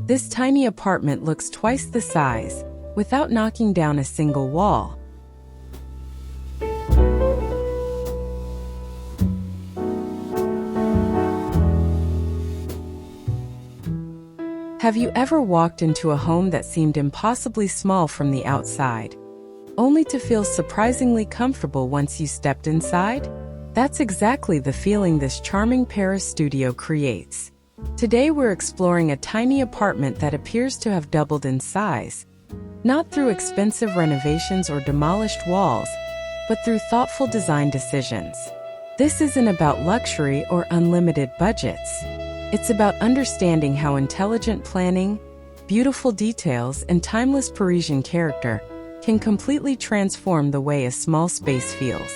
This tiny apartment looks twice the size, without knocking down a single wall. Have you ever walked into a home that seemed impossibly small from the outside, only to feel surprisingly comfortable once you stepped inside? That's exactly the feeling this charming Paris studio creates. Today we're exploring a tiny apartment that appears to have doubled in size, not through expensive renovations or demolished walls, but through thoughtful design decisions. This isn't about luxury or unlimited budgets. It's about understanding how intelligent planning, beautiful details, and timeless Parisian character can completely transform the way a small space feels.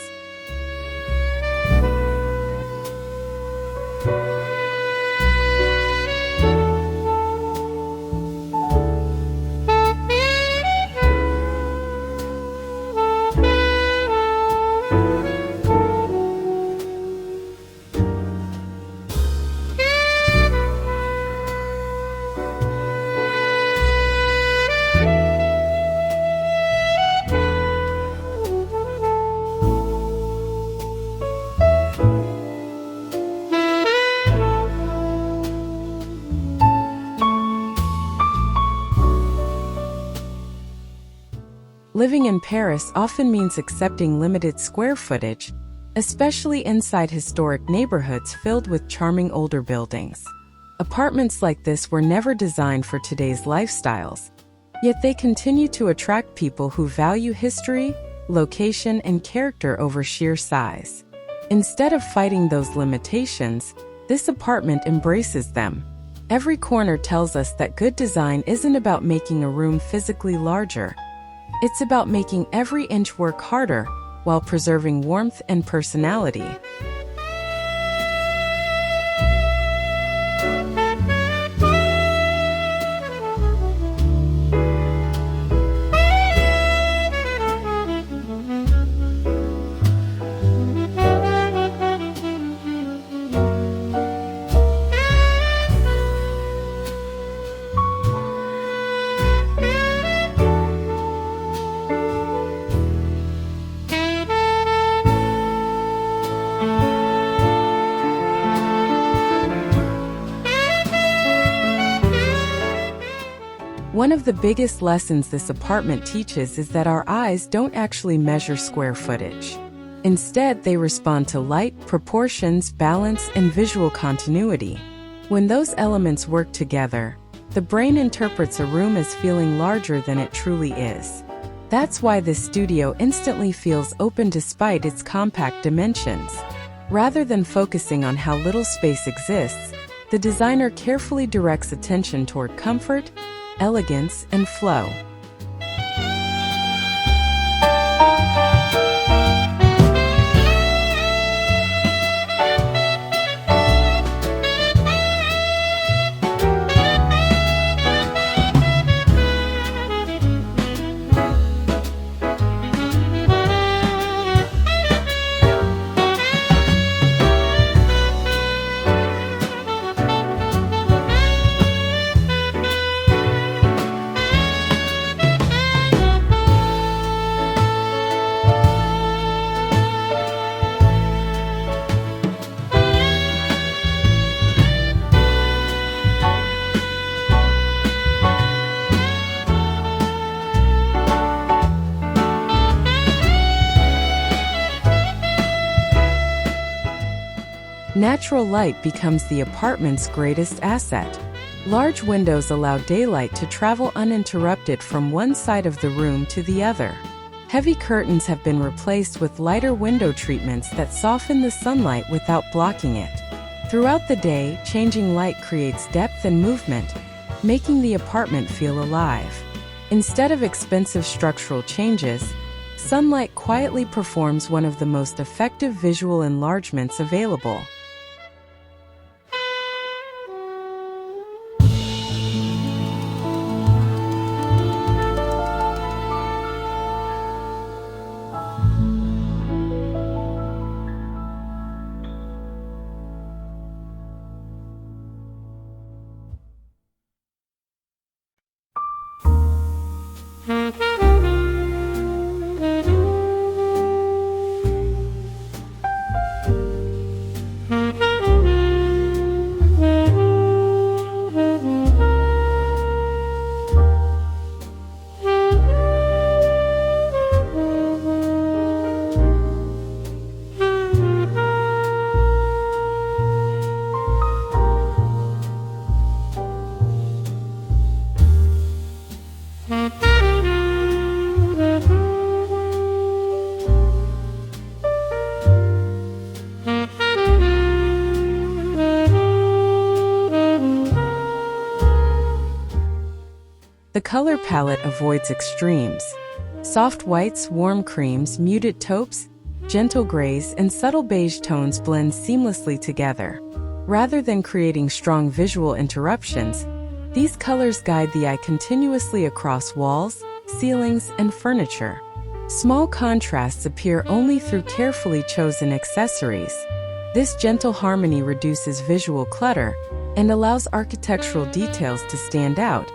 Living in Paris often means accepting limited square footage, especially inside historic neighborhoods filled with charming older buildings. Apartments like this were never designed for today's lifestyles, yet they continue to attract people who value history, location, and character over sheer size. Instead of fighting those limitations, this apartment embraces them. Every corner tells us that good design isn't about making a room physically larger. It's about making every inch work harder while preserving warmth and personality. One of the biggest lessons this apartment teaches is that our eyes don't actually measure square footage. Instead, they respond to light, proportions, balance, and visual continuity. When those elements work together, the brain interprets a room as feeling larger than it truly is. That's why this studio instantly feels open despite its compact dimensions. Rather than focusing on how little space exists, the designer carefully directs attention toward comfort, elegance, and flow. Natural light becomes the apartment's greatest asset. Large windows allow daylight to travel uninterrupted from one side of the room to the other. Heavy curtains have been replaced with lighter window treatments that soften the sunlight without blocking it. Throughout the day, changing light creates depth and movement, making the apartment feel alive. Instead of expensive structural changes, sunlight quietly performs one of the most effective visual enlargements available. The color palette avoids extremes. Soft whites, warm creams, muted taupes, gentle grays, and subtle beige tones blend seamlessly together. Rather than creating strong visual interruptions, these colors guide the eye continuously across walls, ceilings, and furniture. Small contrasts appear only through carefully chosen accessories. This gentle harmony reduces visual clutter and allows architectural details to stand out,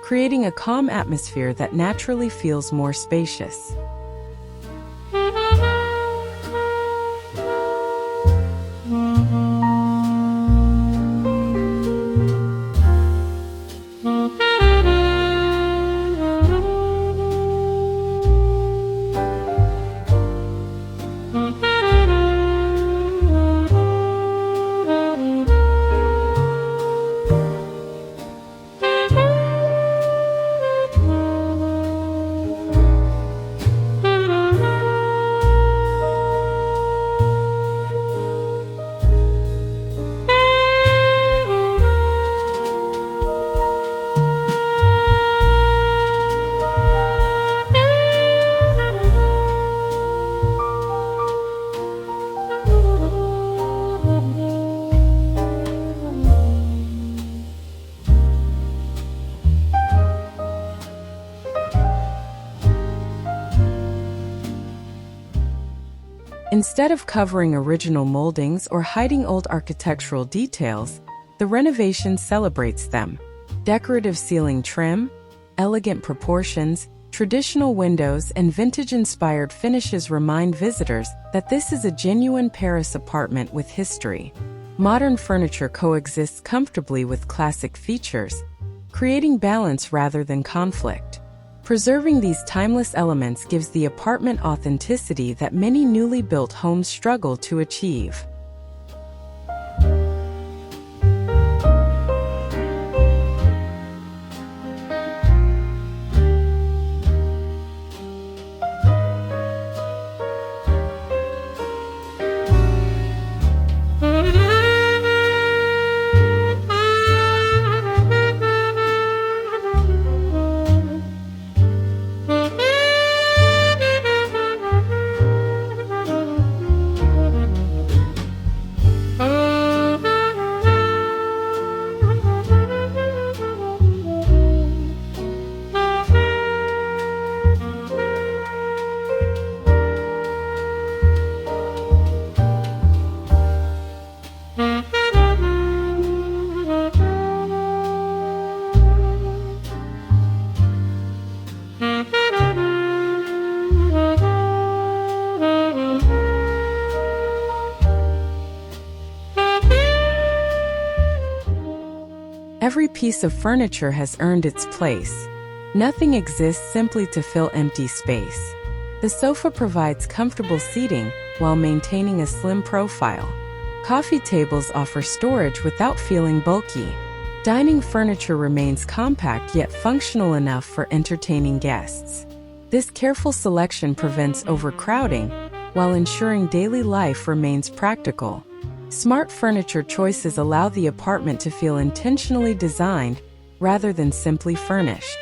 creating a calm atmosphere that naturally feels more spacious. Instead of covering original moldings or hiding old architectural details, the renovation celebrates them. Decorative ceiling trim, elegant proportions, traditional windows, and vintage-inspired finishes remind visitors that this is a genuine Paris apartment with history. Modern furniture coexists comfortably with classic features, creating balance rather than conflict. Preserving these timeless elements gives the apartment authenticity that many newly built homes struggle to achieve. Every piece of furniture has earned its place. Nothing exists simply to fill empty space. The sofa provides comfortable seating while maintaining a slim profile. Coffee tables offer storage without feeling bulky. Dining furniture remains compact yet functional enough for entertaining guests. This careful selection prevents overcrowding while ensuring daily life remains practical. Smart furniture choices allow the apartment to feel intentionally designed rather than simply furnished.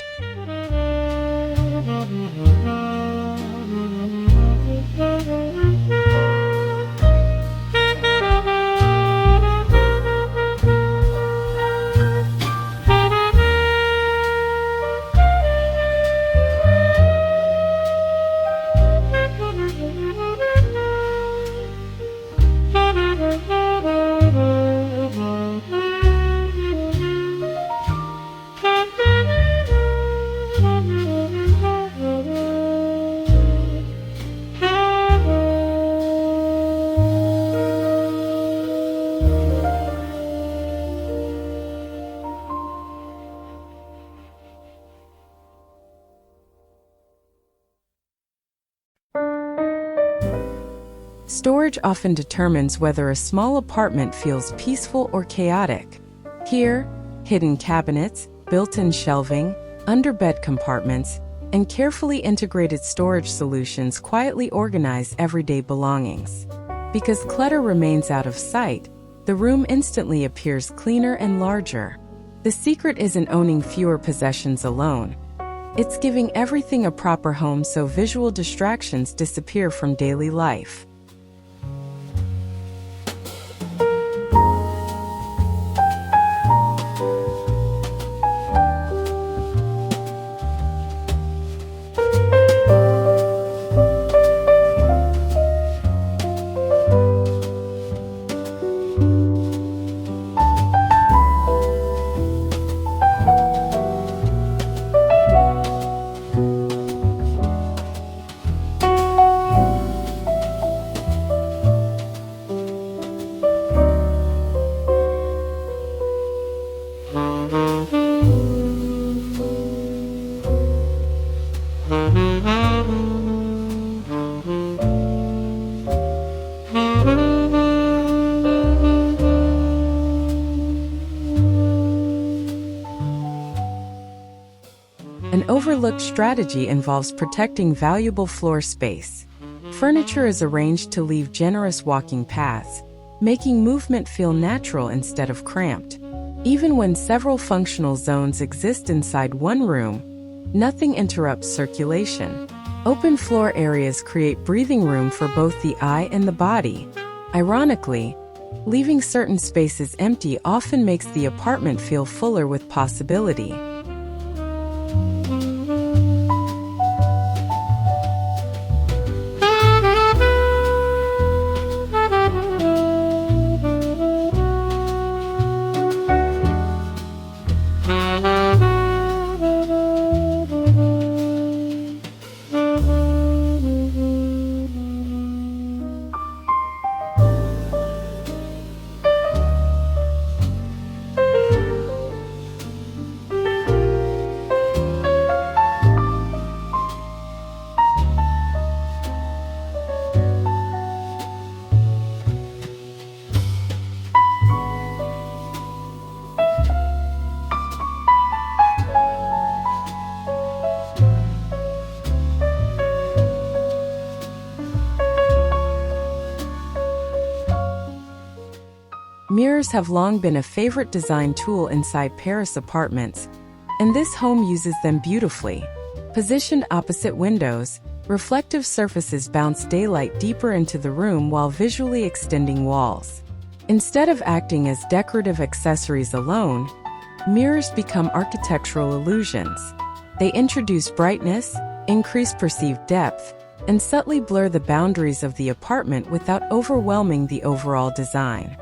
Storage often determines whether a small apartment feels peaceful or chaotic. Here, hidden cabinets, built-in shelving, underbed compartments, and carefully integrated storage solutions quietly organize everyday belongings. Because clutter remains out of sight, the room instantly appears cleaner and larger. The secret isn't owning fewer possessions alone, It's giving everything a proper home so visual distractions disappear from daily life. An overlooked strategy involves protecting valuable floor space. Furniture is arranged to leave generous walking paths, making movement feel natural instead of cramped. Even when several functional zones exist inside one room, nothing interrupts circulation. Open floor areas create breathing room for both the eye and the body. Ironically, leaving certain spaces empty often makes the apartment feel fuller with possibility. Mirrors have long been a favorite design tool inside Paris apartments, and this home uses them beautifully. Positioned opposite windows, reflective surfaces bounce daylight deeper into the room while visually extending walls. Instead of acting as decorative accessories alone, mirrors become architectural illusions. They introduce brightness, increase perceived depth, and subtly blur the boundaries of the apartment without overwhelming the overall design.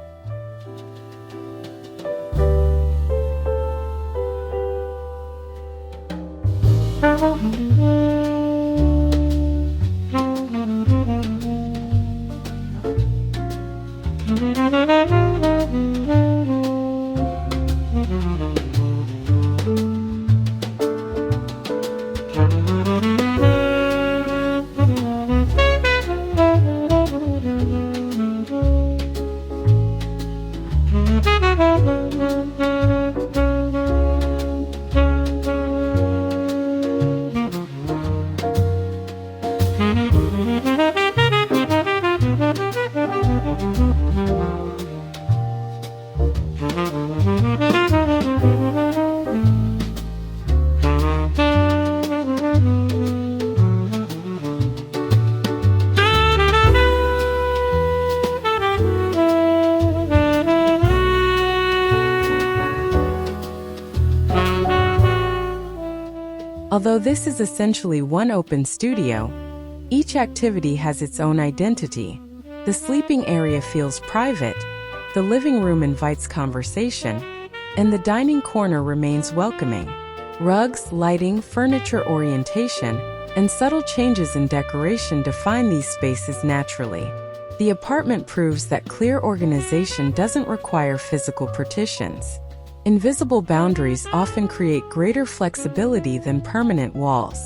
Although this is essentially one open studio, each activity has its own identity. The sleeping area feels private, the living room invites conversation, and the dining corner remains welcoming. Rugs, lighting, furniture orientation, and subtle changes in decoration define these spaces naturally. The apartment proves that clear organization doesn't require physical partitions. Invisible boundaries often create greater flexibility than permanent walls.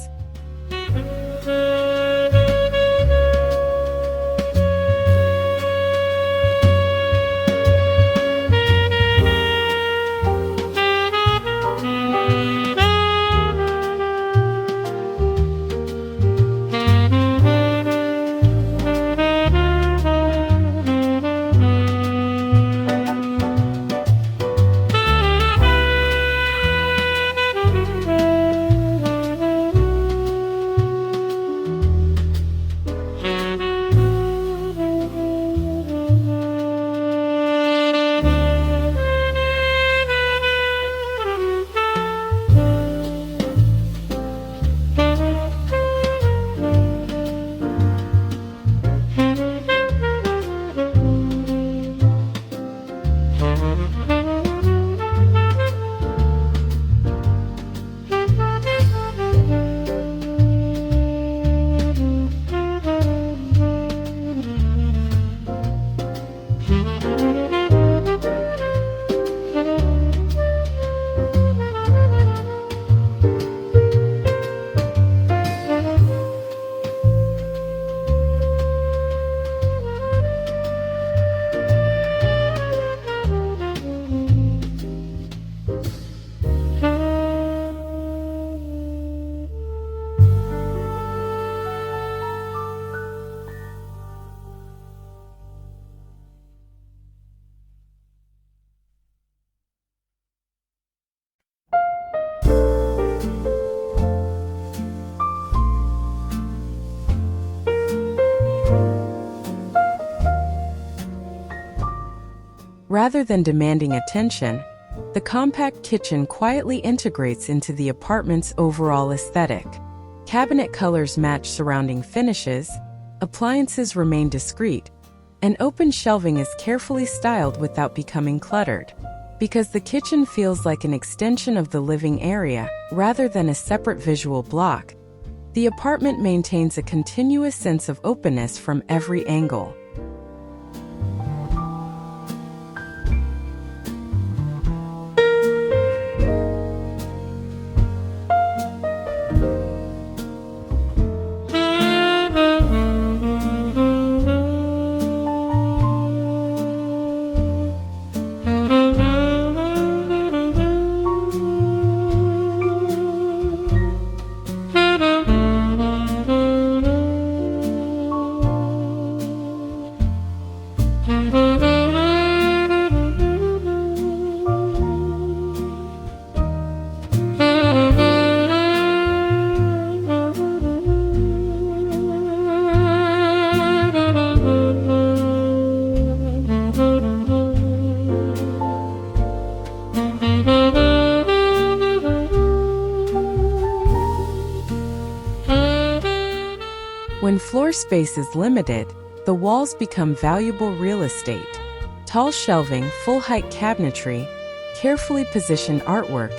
Rather than demanding attention, the compact kitchen quietly integrates into the apartment's overall aesthetic. Cabinet colors match surrounding finishes, appliances remain discreet, and open shelving is carefully styled without becoming cluttered. Because the kitchen feels like an extension of the living area rather than a separate visual block, the apartment maintains a continuous sense of openness from every angle. When floor space is limited, the walls become valuable real estate. Tall shelving, full-height cabinetry, carefully positioned artwork,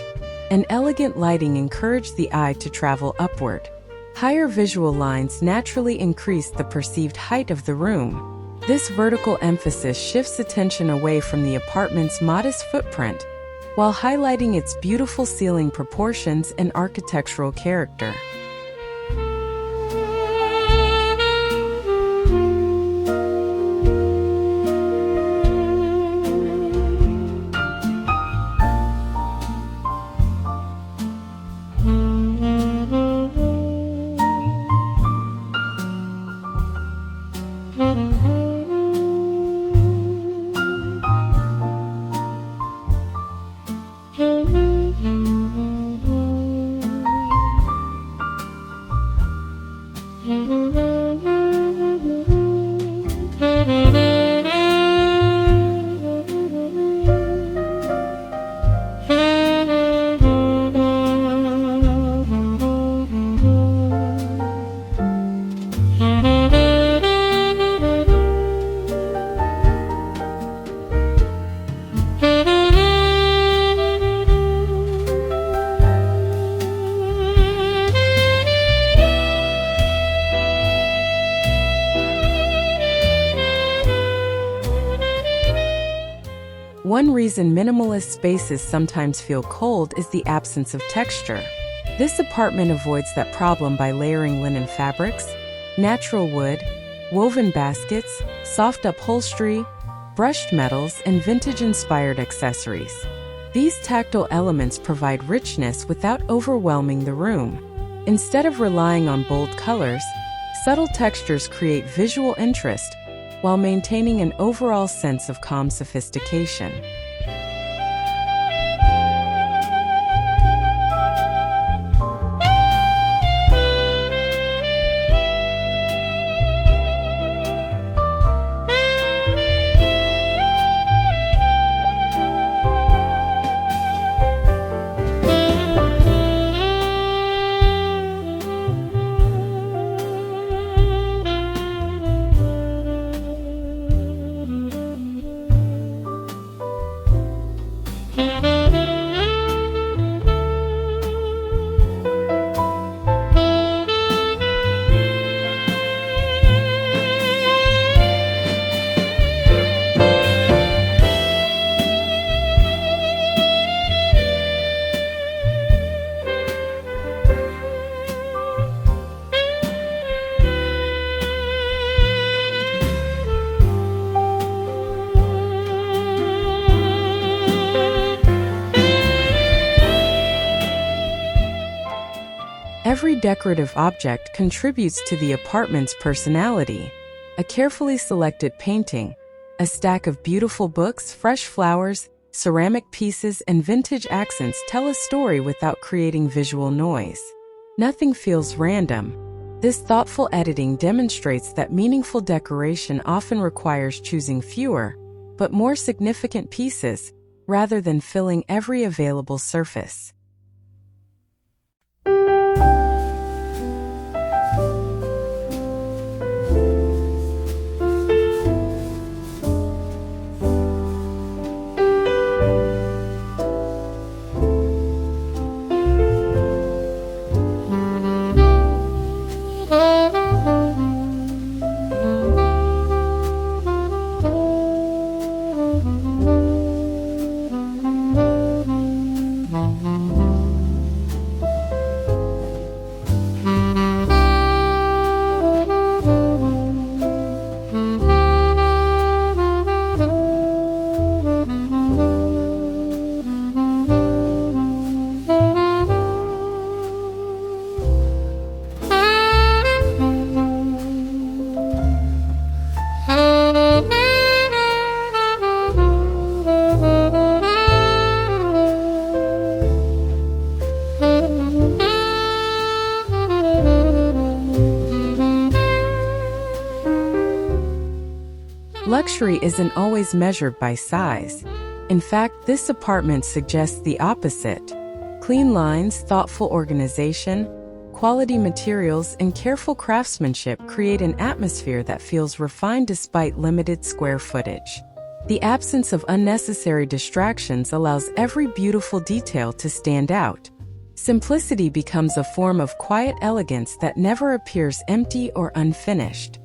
and elegant lighting encourage the eye to travel upward. Higher visual lines naturally increase the perceived height of the room. This vertical emphasis shifts attention away from the apartment's modest footprint, while highlighting its beautiful ceiling proportions and architectural character. One reason minimalist spaces sometimes feel cold is the absence of texture. This apartment avoids that problem by layering linen fabrics, natural wood, woven baskets, soft upholstery, brushed metals, and vintage-inspired accessories. These tactile elements provide richness without overwhelming the room. Instead of relying on bold colors, subtle textures create visual interest while maintaining an overall sense of calm sophistication. Every decorative object contributes to the apartment's personality. A carefully selected painting, a stack of beautiful books, fresh flowers, ceramic pieces, and vintage accents tell a story without creating visual noise. Nothing feels random. This thoughtful editing demonstrates that meaningful decoration often requires choosing fewer, but more significant pieces, rather than filling every available surface. Luxury isn't always measured by size. In fact, this apartment suggests the opposite. Clean lines, thoughtful organization, quality materials, and careful craftsmanship create an atmosphere that feels refined despite limited square footage. The absence of unnecessary distractions allows every beautiful detail to stand out. Simplicity becomes a form of quiet elegance that never appears empty or unfinished.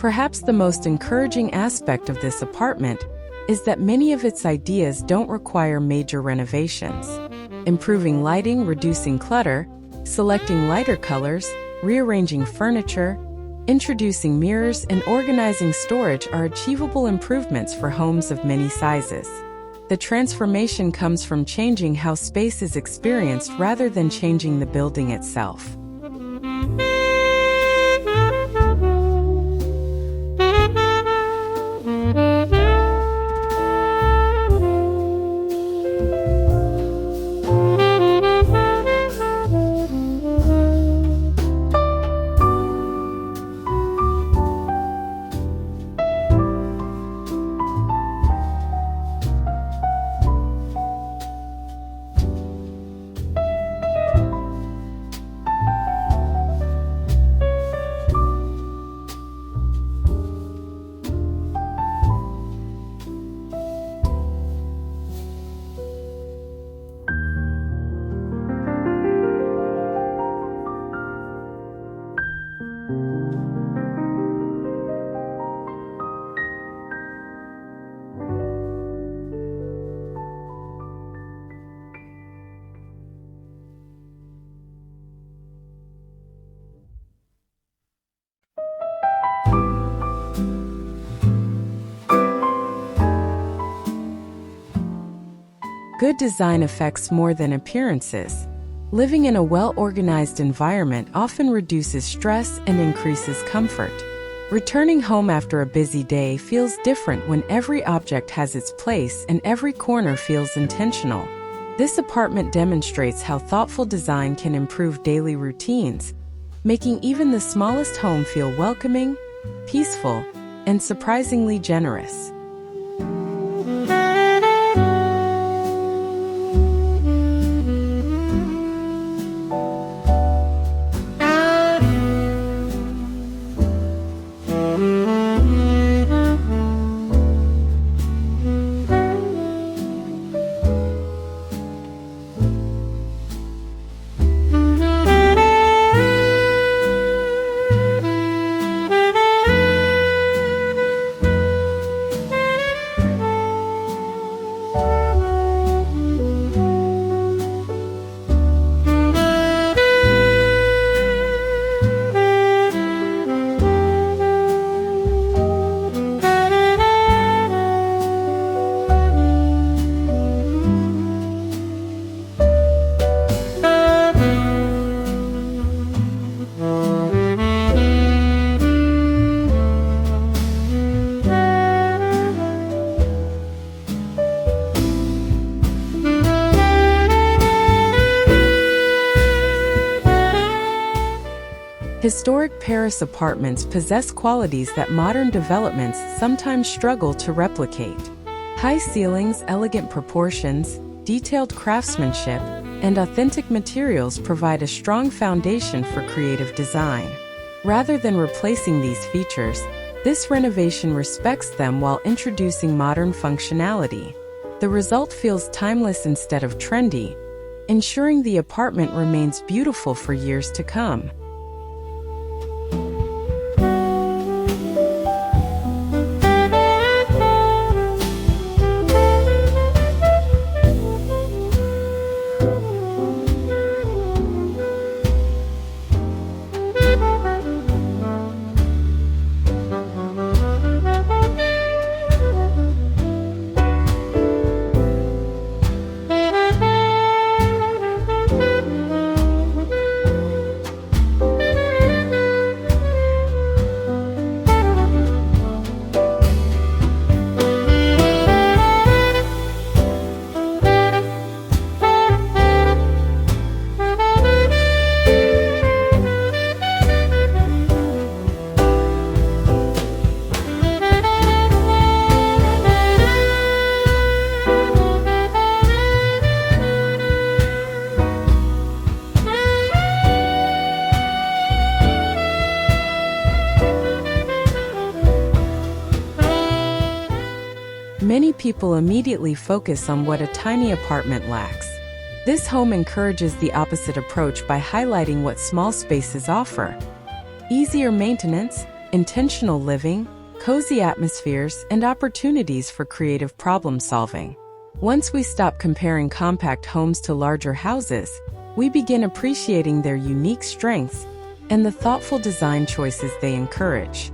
Perhaps the most encouraging aspect of this apartment is that many of its ideas don't require major renovations. Improving lighting, reducing clutter, selecting lighter colors, rearranging furniture, introducing mirrors, and organizing storage are achievable improvements for homes of many sizes. The transformation comes from changing how space is experienced rather than changing the building itself. Good design affects more than appearances. Living in a well-organized environment often reduces stress and increases comfort. Returning home after a busy day feels different when every object has its place and every corner feels intentional. This apartment demonstrates how thoughtful design can improve daily routines, making even the smallest home feel welcoming, peaceful, and surprisingly generous. Historic Paris apartments possess qualities that modern developments sometimes struggle to replicate. High ceilings, elegant proportions, detailed craftsmanship, and authentic materials provide a strong foundation for creative design. Rather than replacing these features, this renovation respects them while introducing modern functionality. The result feels timeless instead of trendy, ensuring the apartment remains beautiful for years to come. Many people immediately focus on what a tiny apartment lacks. This home encourages the opposite approach by highlighting what small spaces offer: easier maintenance, intentional living, cozy atmospheres, and opportunities for creative problem-solving. Once we stop comparing compact homes to larger houses, we begin appreciating their unique strengths and the thoughtful design choices they encourage.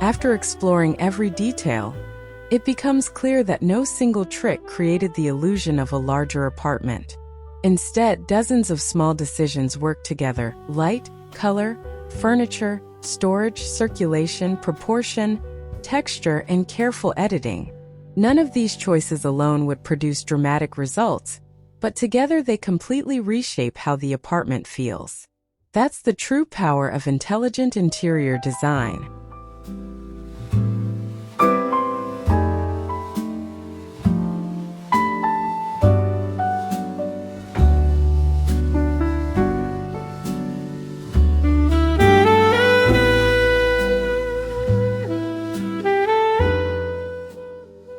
After exploring every detail, it becomes clear that no single trick created the illusion of a larger apartment. Instead, dozens of small decisions work together: light, color, furniture, storage, circulation, proportion, texture, and careful editing. None of these choices alone would produce dramatic results, but together they completely reshape how the apartment feels. That's the true power of intelligent interior design.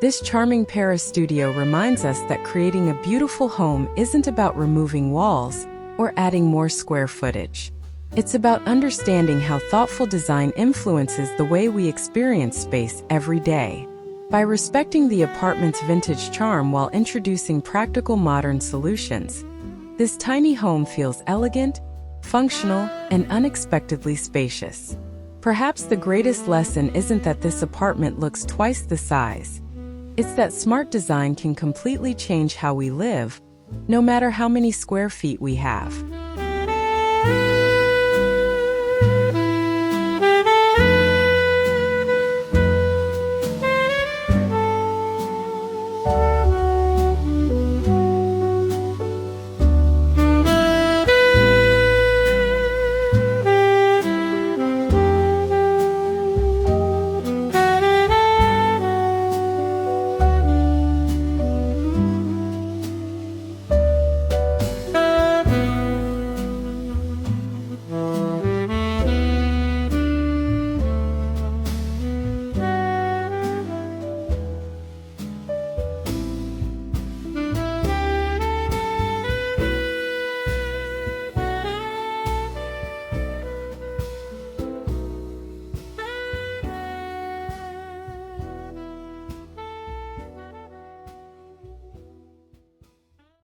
This charming Paris studio reminds us that creating a beautiful home isn't about removing walls or adding more square footage. It's about understanding how thoughtful design influences the way we experience space every day. By respecting the apartment's vintage charm while introducing practical modern solutions, this tiny home feels elegant, functional, and unexpectedly spacious. Perhaps the greatest lesson isn't that this apartment looks twice the size. It's that smart design can completely change how we live, no matter how many square feet we have.